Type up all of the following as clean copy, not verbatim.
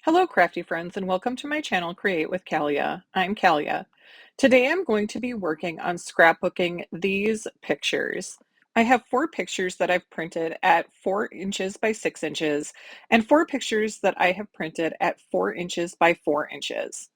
Hello, crafty friends, and welcome to my channel, Create with Kalia. I'm Kalia. Today I'm going to be working on scrapbooking these pictures. I have 4 pictures that I've printed at 4 inches by 6 inches, and 4 pictures that I have printed at 4 inches by 4 inches.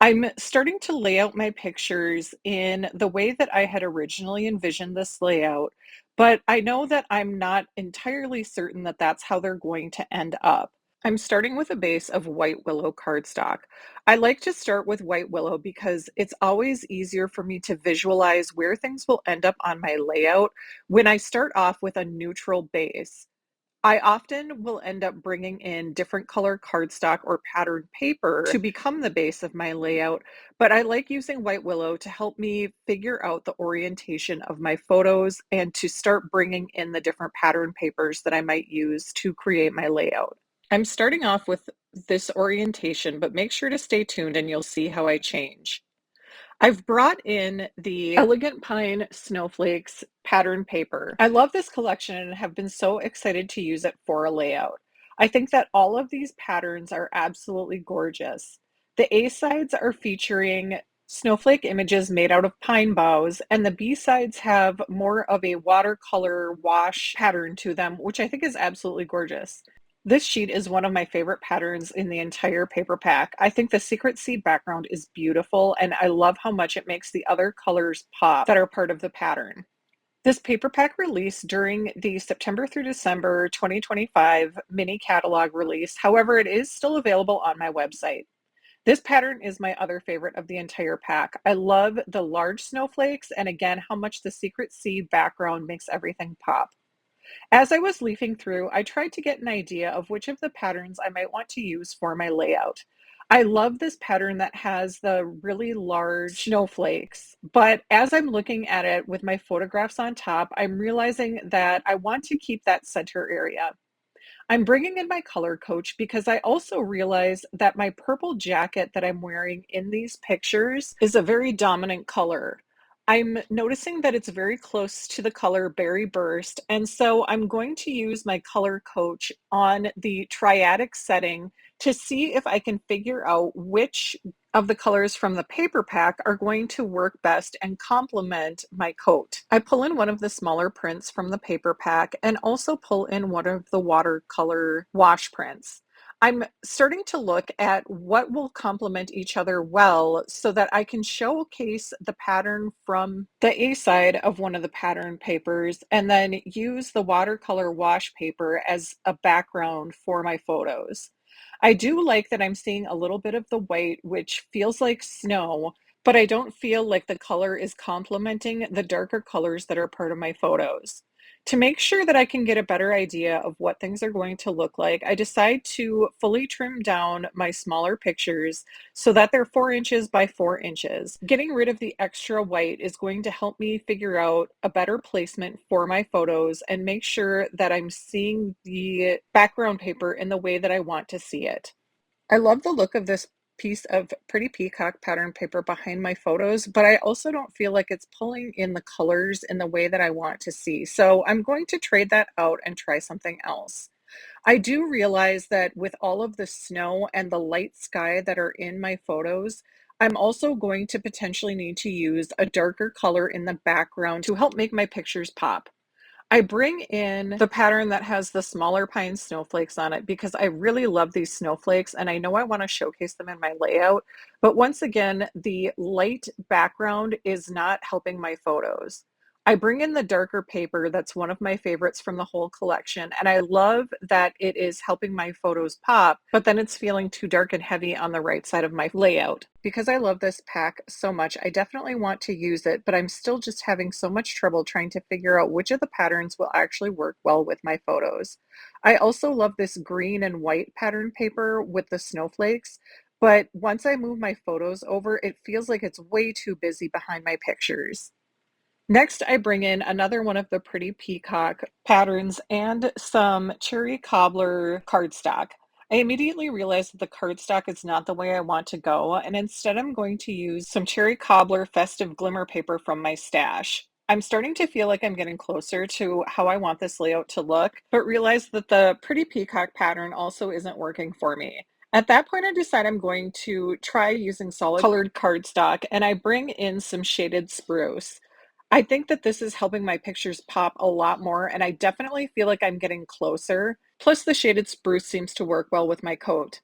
I'm starting to lay out my pictures in the way that I had originally envisioned this layout, but I know that I'm not entirely certain that that's how they're going to end up. I'm starting with a base of white willow cardstock. I like to start with white willow because it's always easier for me to visualize where things will end up on my layout when I start off with a neutral base. I often will end up bringing in different color cardstock or patterned paper to become the base of my layout, but I like using white willow to help me figure out the orientation of my photos and to start bringing in the different pattern papers that I might use to create my layout. I'm starting off with this orientation, but make sure to stay tuned and you'll see how I change. I've brought in the Elegant Pine Snowflakes pattern paper. I love this collection and have been so excited to use it for a layout. I think that all of these patterns are absolutely gorgeous. The A sides are featuring snowflake images made out of pine boughs, and the B sides have more of a watercolor wash pattern to them, which I think is absolutely gorgeous. This sheet is one of my favorite patterns in the entire paper pack. I think the secret seed background is beautiful, and I love how much it makes the other colors pop that are part of the pattern. This paper pack released during the September through December 2025 mini catalog release. However, it is still available on my website. This pattern is my other favorite of the entire pack. I love the large snowflakes and again how much the secret seed background makes everything pop. As I was leafing through, I tried to get an idea of which of the patterns I might want to use for my layout. I love this pattern that has the really large snowflakes, but as I'm looking at it with my photographs on top, I'm realizing that I want to keep that center area. I'm bringing in my color coach because I also realize that my purple jacket that I'm wearing in these pictures is a very dominant color. I'm noticing that it's very close to the color Berry Burst, and so I'm going to use my color coach on the triadic setting to see if I can figure out which of the colors from the paper pack are going to work best and complement my coat. I pull in one of the smaller prints from the paper pack and also pull in one of the watercolor wash prints. I'm starting to look at what will complement each other well so that I can showcase the pattern from the A side of one of the pattern papers and then use the watercolor wash paper as a background for my photos. I do like that I'm seeing a little bit of the white, which feels like snow, but I don't feel like the color is complementing the darker colors that are part of my photos. To make sure that I can get a better idea of what things are going to look like, I decide to fully trim down my smaller pictures so that they're 4 inches by 4 inches. Getting rid of the extra white is going to help me figure out a better placement for my photos and make sure that I'm seeing the background paper in the way that I want to see it. I love the look of this piece of pretty peacock pattern paper behind my photos, but I also don't feel like it's pulling in the colors in the way that I want to see. So I'm going to trade that out and try something else. I do realize that with all of the snow and the light sky that are in my photos, I'm also going to potentially need to use a darker color in the background to help make my pictures pop. I bring in the pattern that has the smaller pine snowflakes on it because I really love these snowflakes and I know I want to showcase them in my layout. But once again, the light background is not helping my photos. I bring in the darker paper that's one of my favorites from the whole collection, and I love that it is helping my photos pop, but then it's feeling too dark and heavy on the right side of my layout. Because I love this pack so much, I definitely want to use it, but I'm still just having so much trouble trying to figure out which of the patterns will actually work well with my photos. I also love this green and white pattern paper with the snowflakes, but once I move my photos over, it feels like it's way too busy behind my pictures. Next, I bring in another one of the pretty peacock patterns and some cherry cobbler cardstock. I immediately realized that the cardstock is not the way I want to go, and instead I'm going to use some cherry cobbler festive glimmer paper from my stash. I'm starting to feel like I'm getting closer to how I want this layout to look, but realize that the pretty peacock pattern also isn't working for me. At that point, I decide I'm going to try using solid colored cardstock, and I bring in some shaded spruce. I think that this is helping my pictures pop a lot more, and I definitely feel like I'm getting closer. Plus, the shaded spruce seems to work well with my coat.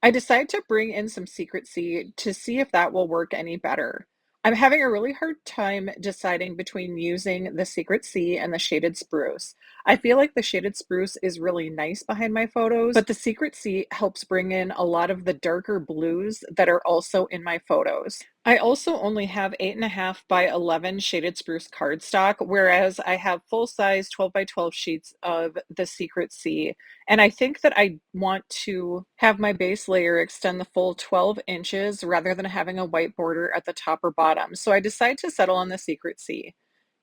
I decide to bring in some secret seed to see if that will work any better. I'm having a really hard time deciding between using the secret sea and the shaded spruce. I feel like the shaded spruce is really nice behind my photos, but the secret sea helps bring in a lot of the darker blues that are also in my photos. I also only have 8.5 by 11 shaded spruce cardstock, whereas I have full size 12 by 12 sheets of the secret sea. And I think that I want to have my base layer extend the full 12 inches rather than having a white border at the top or bottom. So I decide to settle on the secret sea.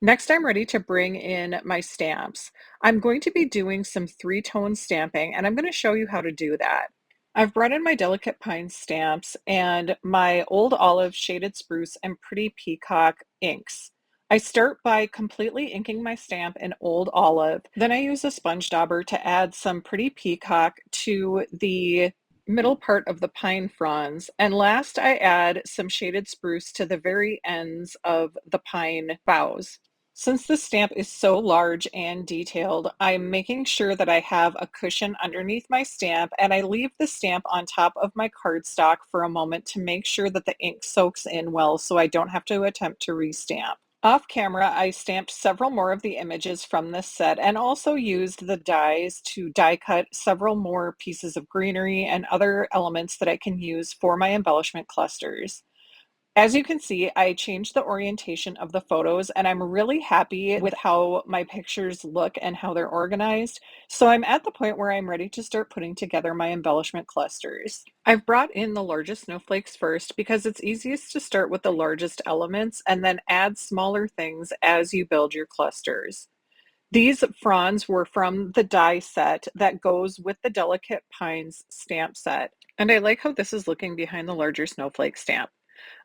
Next, I'm ready to bring in my stamps. I'm going to be doing some three-tone stamping, and I'm going to show you how to do that. I've brought in my Delicate Pine stamps and my Old Olive, Shaded Spruce, and Pretty Peacock inks. I start by completely inking my stamp in Old Olive. Then I use a sponge dauber to add some Pretty Peacock to the middle part of the pine fronds. And last, I add some Shaded Spruce to the very ends of the pine boughs. Since the stamp is so large and detailed, I'm making sure that I have a cushion underneath my stamp, and I leave the stamp on top of my cardstock for a moment to make sure that the ink soaks in well so I don't have to attempt to restamp. Off camera, I stamped several more of the images from this set and also used the dies to die cut several more pieces of greenery and other elements that I can use for my embellishment clusters. As you can see, I changed the orientation of the photos and I'm really happy with how my pictures look and how they're organized. So I'm at the point where I'm ready to start putting together my embellishment clusters. I've brought in the largest snowflakes first because it's easiest to start with the largest elements and then add smaller things as you build your clusters. These fronds were from the die set that goes with the Delicate Pines stamp set. And I like how this is looking behind the larger snowflake stamp.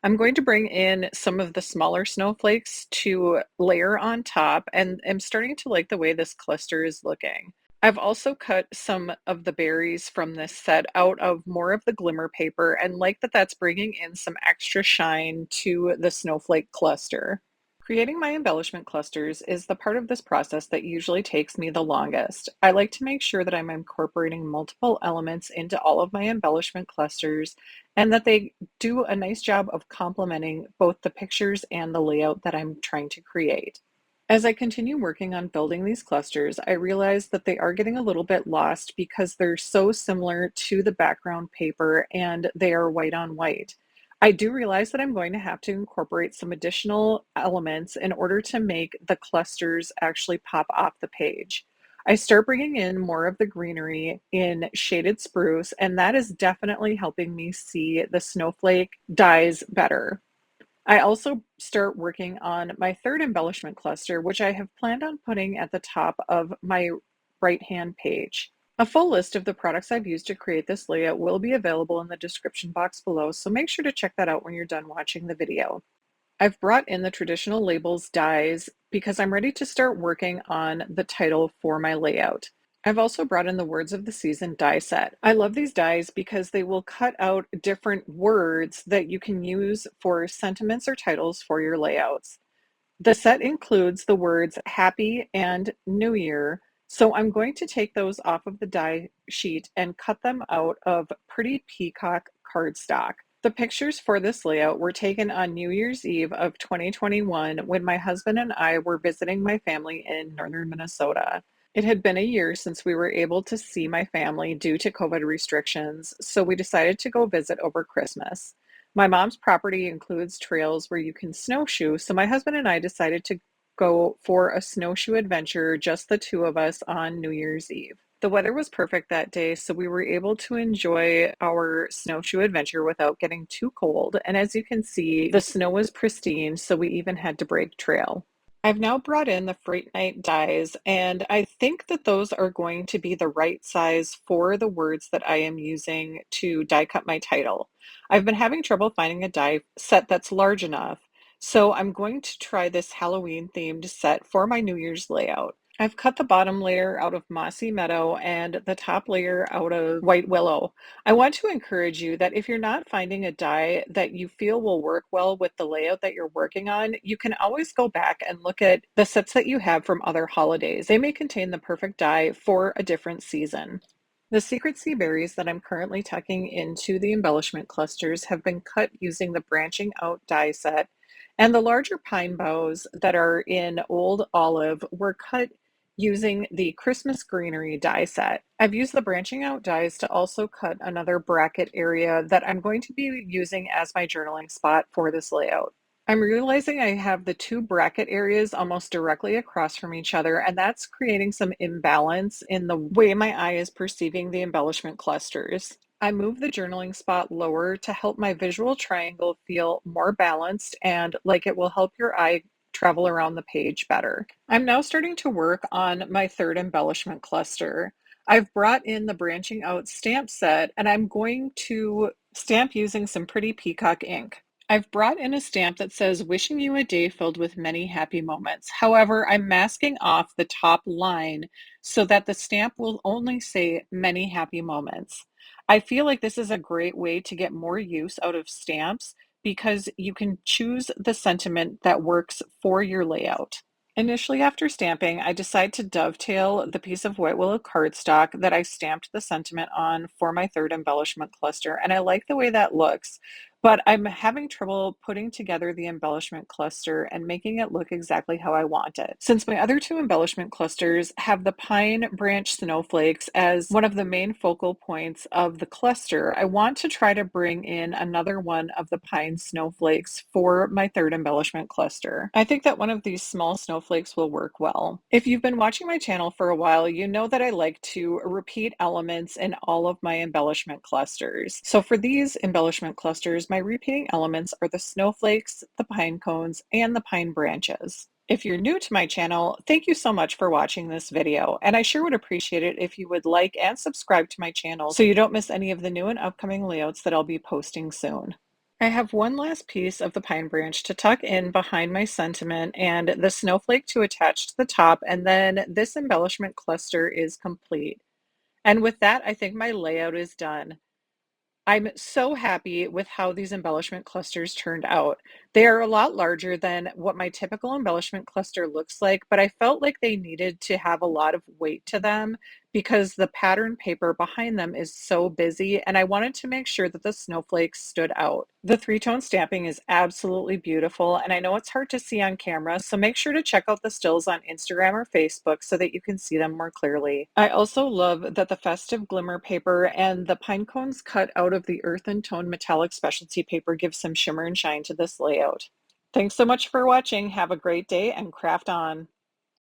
I'm going to bring in some of the smaller snowflakes to layer on top, and I'm starting to like the way this cluster is looking. I've also cut some of the berries from this set out of more of the glimmer paper and like that that's bringing in some extra shine to the snowflake cluster. Creating my embellishment clusters is the part of this process that usually takes me the longest. I like to make sure that I'm incorporating multiple elements into all of my embellishment clusters and that they do a nice job of complementing both the pictures and the layout that I'm trying to create. As I continue working on building these clusters, I realize that they are getting a little bit lost because they're so similar to the background paper and they are white on white. I do realize that I'm going to have to incorporate some additional elements in order to make the clusters actually pop off the page. I start bringing in more of the greenery in shaded spruce, and that is definitely helping me see the snowflake dies better. I also start working on my third embellishment cluster, which I have planned on putting at the top of my right-hand page. A full list of the products I've used to create this layout will be available in the description box below, so make sure to check that out when you're done watching the video. I've brought in the traditional labels dies because I'm ready to start working on the title for my layout. I've also brought in the Words of the Season die set. I love these dies because they will cut out different words that you can use for sentiments or titles for your layouts. The set includes the words Happy and New Year, so I'm going to take those off of the die sheet and cut them out of Pretty Peacock cardstock. The pictures for this layout were taken on New Year's Eve of 2021 when my husband and I were visiting my family in northern Minnesota. It had been a year since we were able to see my family due to COVID restrictions, so we decided to go visit over Christmas. My mom's property includes trails where you can snowshoe, so my husband and I decided to go for a snowshoe adventure, just the two of us, on New Year's Eve. The weather was perfect that day, so we were able to enjoy our snowshoe adventure without getting too cold. And as you can see, the snow was pristine, so we even had to break trail. I've now brought in the Freight Night dies, and I think that those are going to be the right size for the words that I am using to die cut my title. I've been having trouble finding a die set that's large enough, so I'm going to try this Halloween themed set for my New Year's layout. I've cut the bottom layer out of Mossy Meadow and the top layer out of White Willow. I want to encourage you that if you're not finding a dye that you feel will work well with the layout that you're working on, you can always go back and look at the sets that you have from other holidays. They may contain the perfect dye for a different season. The secret sea berries that I'm currently tucking into the embellishment clusters have been cut using the branching out die set, and the larger pine boughs that are in old olive were cut using the Christmas Greenery die set. I've used the branching out dies to also cut another bracket area that I'm going to be using as my journaling spot for this layout. I'm realizing I have the two bracket areas almost directly across from each other, and that's creating some imbalance in the way my eye is perceiving the embellishment clusters. I move the journaling spot lower to help my visual triangle feel more balanced and like it will help your eye travel around the page better. I'm now starting to work on my third embellishment cluster. I've brought in the branching out stamp set and I'm going to stamp using some pretty Peacock ink. I've brought in a stamp that says, "Wishing you a day filled with many happy moments." However, I'm masking off the top line so that the stamp will only say "many happy moments." I feel like this is a great way to get more use out of stamps because you can choose the sentiment that works for your layout. Initially, after stamping, I decide to dovetail the piece of white willow cardstock that I stamped the sentiment on for my third embellishment cluster, and I like the way that looks. But I'm having trouble putting together the embellishment cluster and making it look exactly how I want it. Since my other two embellishment clusters have the pine branch snowflakes as one of the main focal points of the cluster, I want to try to bring in another one of the pine snowflakes for my third embellishment cluster. I think that one of these small snowflakes will work well. If you've been watching my channel for a while, you know that I like to repeat elements in all of my embellishment clusters. So for these embellishment clusters, my repeating elements are the snowflakes, the pine cones, and the pine branches. If you're new to my channel, thank you so much for watching this video, and I sure would appreciate it if you would like and subscribe to my channel so you don't miss any of the new and upcoming layouts that I'll be posting soon. I have one last piece of the pine branch to tuck in behind my sentiment and the snowflake to attach to the top, and then this embellishment cluster is complete. And with that, I think my layout is done. I'm so happy with how these embellishment clusters turned out. They are a lot larger than what my typical embellishment cluster looks like, but I felt like they needed to have a lot of weight to them because the pattern paper behind them is so busy, and I wanted to make sure that the snowflakes stood out. The three-tone stamping is absolutely beautiful, and I know it's hard to see on camera, so make sure to check out the stills on Instagram or Facebook so that you can see them more clearly. I also love that the Festive Glimmer paper and the pine cones cut out of the earth and tone metallic specialty paper give some shimmer and shine to this layout. Thanks so much for watching. Have a great day and craft on.